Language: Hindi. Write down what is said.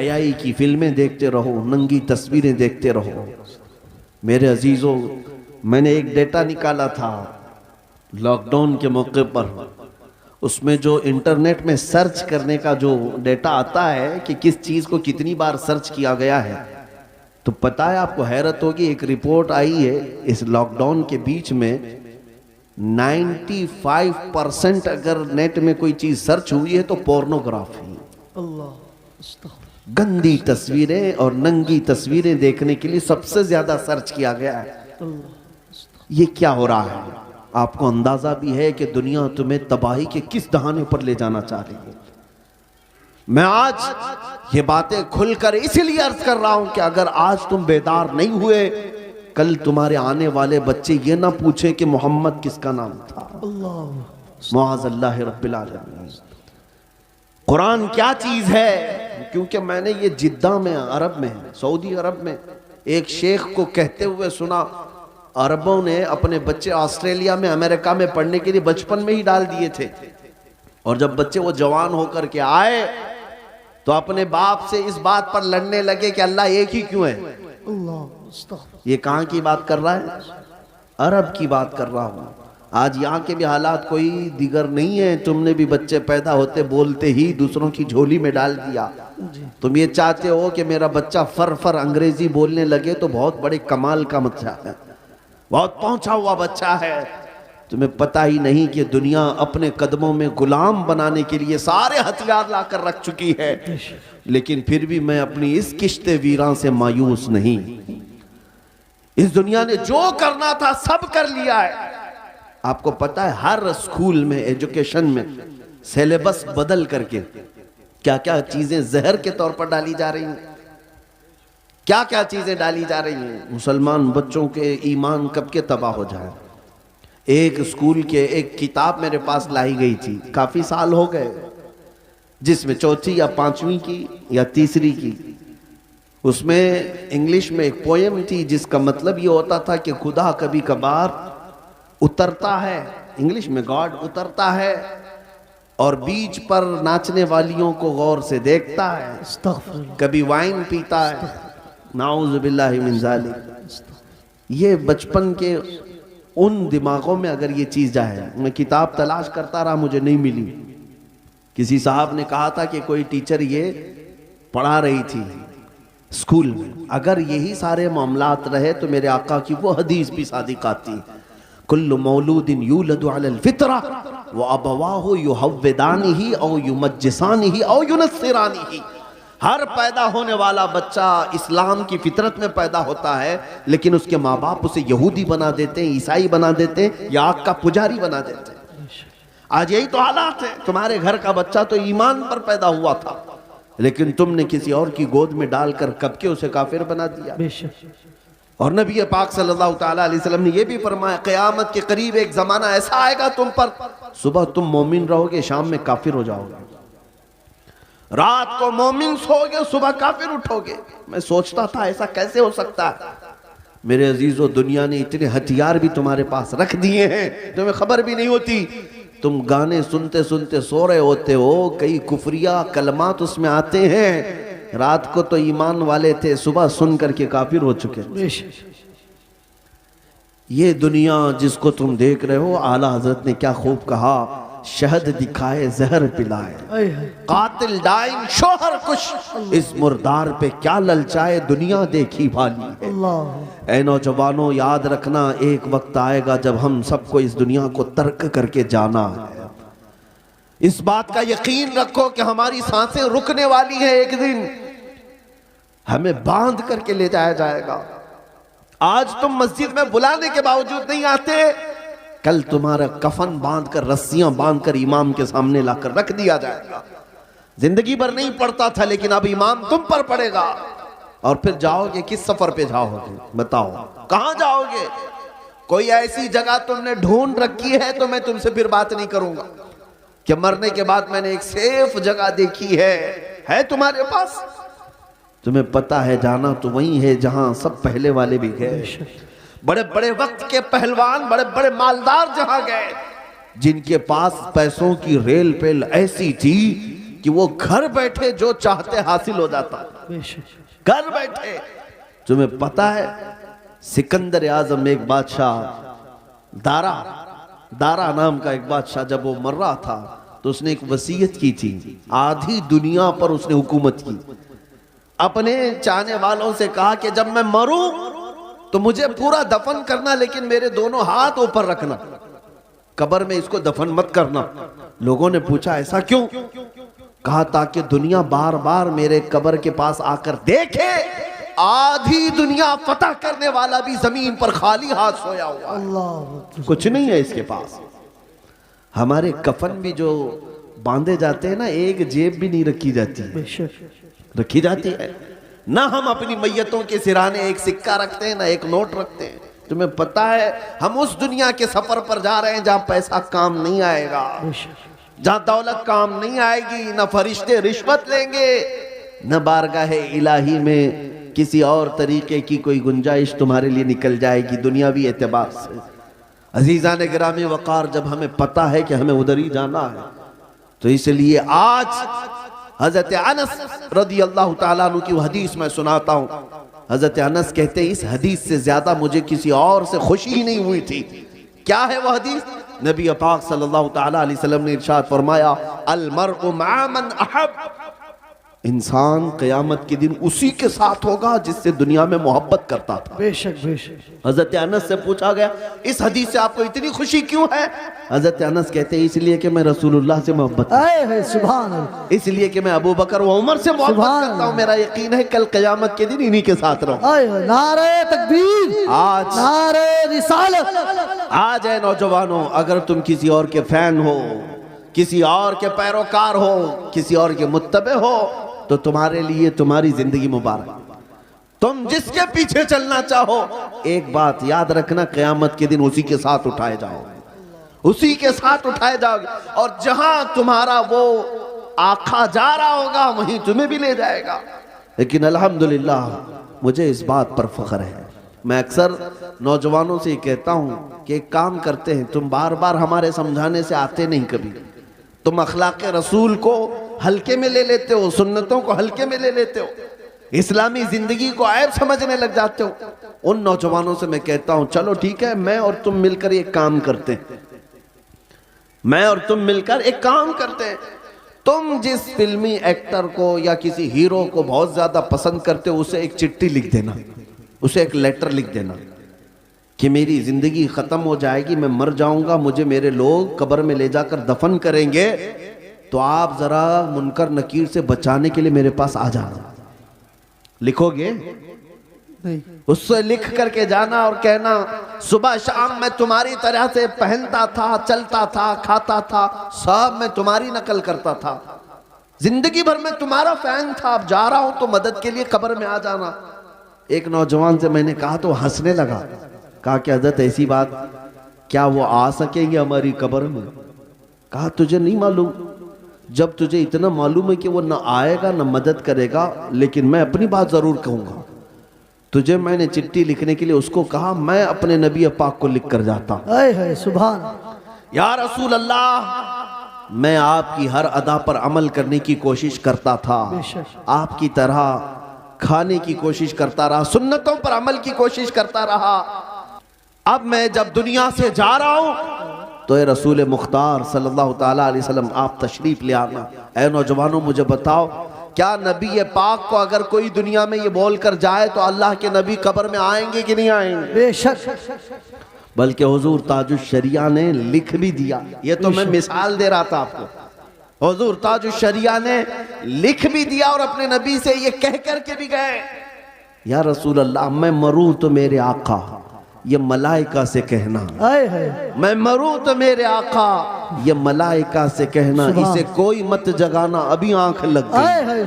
बेहयाई की फिल्में देखते रहो, नंगी तस्वीरें देखते रहो। मेरे अजीजों, मैंने एक डेटा निकाला था लॉकडाउन के मौके पर, उसमें जो इंटरनेट में सर्च करने का जो डेटा आता है कि किस चीज को कितनी बार सर्च किया गया है, तो पता है आपको, हैरत होगी, एक रिपोर्ट आई है इस लॉकडाउन के बीच में 95% अगर नेट में कोई चीज सर्च हुई है तो पोर्नोग्राफी, गंदी तस्वीरें और नंगी तस्वीरें देखने के लिए सबसे ज्यादा सर्च किया गया है। ये क्या हो रहा है? आपको अंदाजा भी है कि दुनिया तुम्हें तबाही के किस दहाने पर ले जाना चाह रही है। मैं आज ये बातें खुलकर इसीलिए अर्ज कर रहा हूं कि अगर आज तुम बेदार नहीं हुए, कल तुम्हारे आने वाले बच्चे ये ना पूछे कि मोहम्मद किसका नाम था। मुआज़ल्लाह रब्बिल आलमीन। कुरान क्या चीज है? क्योंकि मैंने ये जिद्दा में, अरब में, सऊदी अरब में एक शेख को कहते हुए सुना, अरबों ने अपने बच्चे ऑस्ट्रेलिया में, अमेरिका में पढ़ने के लिए बचपन में ही डाल दिए थे, और जब बच्चे वो जवान होकर के आए तो अपने बाप से इस बात पर लड़ने लगे कि अल्लाह एक ही क्यों है। ये कहां की बात कर रहा है? अरब की बात कर रहा हूं। आज यहाँ के भी हालात कोई दिगर नहीं है। तुमने भी बच्चे पैदा होते बोलते ही दूसरों की झोली में डाल दिया। तुम ये चाहते हो कि मेरा बच्चा फर फर अंग्रेजी बोलने लगे तो बहुत बड़े कमाल का बच्चा है, बहुत पहुंचा हुआ बच्चा है। तुम्हें पता ही नहीं कि दुनिया अपने कदमों में गुलाम बनाने के लिए सारे हथियार लाकर रख चुकी है, लेकिन फिर भी मैं अपनी इस किश्ते वीरान से मायूस नहीं। इस दुनिया ने जो करना था सब कर लिया है। आपको पता है हर स्कूल में, एजुकेशन में सिलेबस बदल करके क्या क्या चीजें जहर के तौर पर डाली जा रही हैं, क्या क्या चीजें डाली जा रही हैं। मुसलमान बच्चों के ईमान कब के तबाह हो जाए। एक स्कूल के एक किताब मेरे पास लाई गई थी, काफी साल हो गए, जिसमें चौथी या पांचवी की या तीसरी की, उसमें इंग्लिश में एक पोएम थी जिसका मतलब ये होता था कि खुदा कभी कभार उतरता है, इंग्लिश में गॉड उतरता है और बीच पर नाचने वालियों को गौर से देखता है, कभी वाइन पीता है, नाउज़ बिल्लाहि मिन ज़ालिक। ये बचपन के उन दिमागों में अगर ये चीज जाए, मैं किताब तलाश करता रहा, मुझे नहीं मिली। किसी साहब ने कहा था कि कोई टीचर ये पढ़ा रही थी स्कूल में। अगर यही सारे मामलात रहे तो मेरे आका की वो हदीस भी सादिक आती, कुल्लु मौलूदिन यूलदु अलल फितरा व अबवाहु युहव्विदानिही औ युमज्जिसानिही औ युनस्सिरानिही। हर पैदा होने वाला बच्चा इस्लाम की फितरत में पैदा होता है, लेकिन उसके माँ बाप उसे यहूदी बना देते हैं, ईसाई बना देते हैं, या आग का पुजारी बना देते हैं। आज यही तो हालात है। तुम्हारे घर का बच्चा तो ईमान पर पैदा हुआ था, लेकिन तुमने किसी और की गोद में डालकर कब के उसे काफिर बना दिया। और नबी पाक सल्लल्लाहु तआला अलैहि वसल्लम ने यह भी फरमाया, क़यामत के करीब एक जमाना ऐसा आएगा तुम पर, सुबह तुम मोमिन रहोगे, शाम में काफिर हो जाओगे। रात को मोमिन सोओगे, सुबह काफिर उठोगे। मैं सोचता था ऐसा कैसे हो सकता है। मेरे अजीजों, दुनिया ने इतने हथियार भी तुम्हारे पास रख दिए हैं, तुम्हें खबर भी नहीं होती। तुम गाने सुनते सुनते सो रहे होते हो, कई कुफरिया कलमात उसमें आते हैं। रात को तो ईमान वाले थे, सुबह सुन करके काफिर हो चुके। ये दुनिया जिसको तुम देख रहे हो, आला हजरत ने क्या खूब कहा, शहद दिखाए जहर पिलाए, कातिल डाइन शोहर कुश, इस मुर्दार पे क्या ललचाए, दुनिया देखी भाली है। ऐ नौजवानों, याद रखना एक वक्त आएगा जब हम सबको इस दुनिया को तर्क करके जाना है। इस बात का यकीन रखो कि हमारी सांसें रुकने वाली है, एक दिन हमें बांध करके ले जाया जाएगा। आज तुम मस्जिद में बुलाने के बावजूद नहीं आते, कल तुम्हारा कफन बांधकर, रस्सियां बांधकर इमाम के सामने लाकर रख दिया जाएगा। जिंदगी भर नहीं पड़ता था, लेकिन अब इमाम तुम पर पड़ेगा। और फिर जाओगे, किस सफर पे जाओगे बताओ, कहां जाओगे? कोई ऐसी जगह तुमने ढूंढ रखी है तो मैं तुमसे फिर बात नहीं करूंगा कि मरने के बाद मैंने एक सेफ जगह देखी है तुम्हारे पास? तुम्हें पता है जाना तो वही है जहां सब पहले वाले भी गए। बड़े बड़े वक्त के पहलवान, बड़े बड़े मालदार जहां गए, जिनके पास पैसों की रेल पेल ऐसी थी कि वो घर बैठे जो चाहते हासिल हो जाता, घर बैठे। तुम्हें पता है सिकंदर आजम एक बादशाह, दारा नाम का एक बादशाह, जब वो मर रहा था तो उसने एक वसीयत की थी, आधी दुनिया पर उसने हुकूमत की। अपने चाहने वालों से कहा कि जब मैं मरूं तो मुझे पूरा दफन करना, लेकिन मेरे दोनों हाथ ऊपर रखना, कब्र में इसको दफन मत करना। लोगों ने पूछा ऐसा क्यों? कहा ताकि दुनिया बार बार मेरे कब्र के पास आकर देखे आधी दुनिया फतह करने वाला भी जमीन पर खाली हाथ सोया हुआ है, कुछ नहीं है इसके पास। हमारे कफन भी जो बांधे जाते हैं ना, एक जेब भी नहीं रखी जाती, रखी जाती है ना। हम अपनी मैयतों के सिराने एक सिक्का रखते हैं ना एक नोट रखते हैं। तुम्हें पता है हम उस दुनिया के सफर पर जा रहे हैं जहां पैसा काम नहीं आएगा, जहां दौलत काम नहीं आएगी, न फरिश्ते रिश्वत लेंगे, न बारगाह इलाही में किसी और तरीके की कोई गुंजाइश तुम्हारे लिए निकल जाएगी दुनियावी एतबार से। अजीजा ने गिरामी वकार, जब हमें पता है कि हमें उधर ही जाना है, तो इसलिए आज हजरत अनस रदी अल्लाह ताला अन्हु की हदीस मैं सुनाता हूँ। हजरत अनस कहते हैं इस हदीस से ज्यादा मुझे किसी और से खुशी ही नहीं हुई थी। क्या है वह हदीस? नबी पाक सल्लल्लाहु ताला अलैहि वसल्लम ने इरशाद फरमाया, अल मर्उ मा मन अहब, इंसान क़यामत के दिन उसी के साथ होगा जिससे दुनिया में मोहब्बत करता था। बेशक बेशक। हजरत अनस से पूछा गया इस हदीस से आपको इतनी खुशी क्यों है? हजरत अनस कहते हैं इसलिए कि मैं रसूलुल्लाह से मोहब्बत, सुभान अल्लाह, इसलिए कि मैं अबू बकर व उमर से मोहब्बत करता हूँ। मेरा यकीन है कल क़यामत के दिन इन्हीं के साथ रहूं। नारे तकबीर, आज नारे रिसालत। आज है नौजवानों, अगर तुम किसी और के फैन हो, किसी और के पैरोकार हो, किसी और के मुत्तबे हो, तो तुम्हारे लिए तुम्हारी जिंदगी मुबारक। तुम जिसके पीछे चलना चाहो, एक बात याद रखना, क़यामत के दिन उसी के साथ उठाए जाओगे, उसी के साथ उठाए जाओगे। और जहां तुम्हारा वो आका जा रहा होगा वहीं तुम्हें भी ले जाएगा। लेकिन अल्हम्दुलिल्लाह मुझे इस बात पर फख्र है। मैं अक्सर नौजवानों से कहता हूं कि एक काम करते हैं, तुम बार बार हमारे समझाने से आते नहीं, कभी तुम अखलाक रसूल को हल्के में ले लेते हो, सुन्नतों को हल्के में ले लेते हो, इस्लामी जिंदगी को ऐब समझने लग जाते हो। उन नौजवानों से मैं कहता हूं चलो ठीक है, मैं और तुम मिलकर एक काम करते हैं, मैं और तुम मिलकर एक काम करते हैं। तुम जिस फिल्मी एक्टर को या किसी हीरो को बहुत ज्यादा पसंद करते हो, उसे एक चिट्ठी लिख देना, उसे एक लेटर लिख देना कि मेरी जिंदगी खत्म हो जाएगी, मैं मर जाऊंगा, मुझे मेरे लोग कब्र में ले जाकर दफन करेंगे, तो आप जरा मुनकर नकीर से बचाने के लिए मेरे पास आ जाना। लिखोगे? नहीं। उससे लिख करके जाना और कहना सुबह शाम मैं तुम्हारी तरह से पहनता था, चलता था, खाता था, सब मैं तुम्हारी नकल करता था, जिंदगी भर मैं तुम्हारा फैन था, अब जा रहा हूं तो मदद के लिए कब्र में आ जाना। एक नौजवान से मैंने कहा तो हंसने लगा, कहा कि हज़रत ऐसी बात, क्या वो आ सकेंगे हमारी कब्र में? कहा तुझे नहीं मालूम, जब तुझे इतना मालूम है कि वो ना आएगा ना मदद करेगा, लेकिन मैं अपनी बात जरूर कहूंगा। तुझे मैंने चिट्ठी लिखने के लिए उसको कहा, मैं अपने नबी पाक को लिख कर जाता। सुभान, या रसूल अल्लाह, मैं आपकी हर अदा पर अमल करने की कोशिश करता था, आपकी तरह खाने की कोशिश करता रहा, सुन्नतों पर अमल की कोशिश करता रहा। अब मैं जब दुनिया से जा रहा हूं तो ए रसूल मुख्तार सल्लल्लाहु ताला अलैहि वसल्लम आप तशरीफ ले आना। ऐ नौजवानों मुझे बताओ, क्या नबी पाक को अगर कोई दुनिया में ये बोल कर जाए तो अल्लाह के नबी कब्र में आएंगे कि नहीं आएंगे? बेशक। बल्कि हुजूर ताजुश शरिया ने लिख भी दिया। ये तो मैं मिसाल दे रहा था आपको। हुजूर ताजुश शरिया ने लिख भी दिया और अपने नबी से ये कह करके भी गए, या रसूल अल्लाह मैं मरूं तो मेरे आका, ये मलाइका से कहना, मैं मरूं तो मेरे आका, ये मलाइका से कहना, इसे कोई मत जगाना, अभी आंख लग गई।